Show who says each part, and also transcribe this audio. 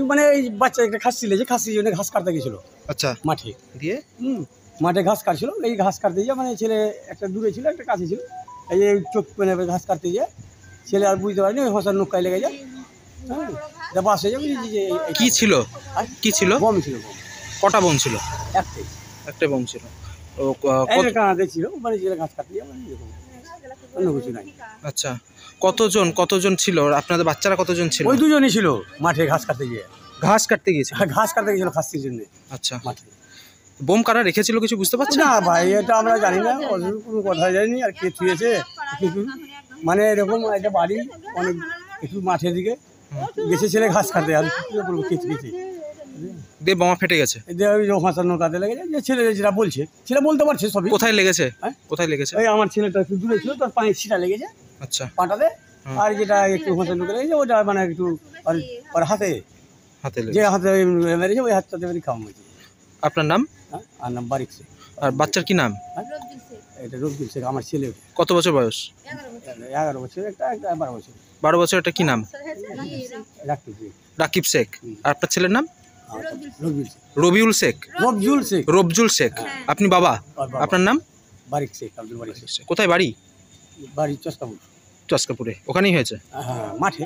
Speaker 1: মানে এই বাচ্চা একটা খাসি লেগেছে, খাসির জন্য ঘাস কাটতে গেছিল। আচ্ছা, মাঠে দিয়ে মাঠে ঘাস কাটছিল। এই ঘাস কাটতে গিয়ে মানে ছেলে একটা দূরে ছিল, একটা কাছে ছিল। এই যে চোখ মানে ঘাস কাটতে গিয়ে ছেলে আর বুঝতে পারেনি, ওই হসার নৌকায় লেগে যায়। হ্যাঁ, বাস হয়ে যাবে।
Speaker 2: কি ছিল, কি ছিল?
Speaker 1: বম ছিল।
Speaker 2: কটা বম ছিল?
Speaker 1: একটাই
Speaker 2: বম ছিল।
Speaker 1: কানাতে ছিল, মানে ছেলে ঘাস কাটতে গিয়ে মানে এরকম, অন্য কিছু নাই।
Speaker 2: আচ্ছা, কতজন ছিল? আপনাদের বাচ্চারা কতজন ছিল?
Speaker 1: ওই দুজনই ছিল মাঠে ঘাস কাটতে গিয়ে।
Speaker 2: ঘাস কাটতে গিয়েছিল?
Speaker 1: ঘাস কাটতে গিয়েছিল খাসির জন্য।
Speaker 2: আচ্ছা,
Speaker 1: মাঠে
Speaker 2: বোম কারা রেখেছিল কিছু বুঝতে পারছেন?
Speaker 1: না ভাই, এটা আমরা জানি না, কোনো কথা জানি। আর কে ছুঁয়েছে কিছু, মানে এরকম একটা বাড়ি অনেক একটু মাঠের দিকে গেছে ছেলে ঘাস কাটতে, আর কিছু
Speaker 2: দিয়ে বোমা ফেটে গেছে।
Speaker 1: হাসার নৌকাতে লেগেছে। যে ছেলে যেটা বলছে, ছেলে বলতে পারছে সবই।
Speaker 2: কোথায় লেগেছে? কোথায় লেগেছে?
Speaker 1: ওই আমার ছেলেটা একটু দূরে ছিল, তার পায়ের ছিটা লেগেছে।
Speaker 2: আচ্ছা,
Speaker 1: পাটাতে। আর যেটা একটু হাসার নৌকা লেগেছে, ওটা মানে একটু আর হাতে যে হাতে মেরেছে, ওই হাতটাতে খাওয়া হয়েছে।
Speaker 2: আপনার নাম?
Speaker 1: আর নাম বারিক শেখ।
Speaker 2: আর বাচ্চার কি নাম?
Speaker 1: এটা রবজুল শেখ, আমার ছেলে।
Speaker 2: কত বছর বয়স?
Speaker 1: 11 বছর, একটা 12 বছর।
Speaker 2: 12 বছর। এটা কি নাম? রাকিব শেখ। আর আপনার ছেলের নাম? রবিউল শেখ। রবজুল শেখ। আপনি বাবা? আপনার নাম?
Speaker 1: বারিক শেখ, আব্দুল বারিক শেখ।
Speaker 2: কোথায় বাড়ি?
Speaker 1: বাড়ি চস্কাপুরে।
Speaker 2: ওখানেই হয়েছে?
Speaker 1: হ্যাঁ, মাঠে।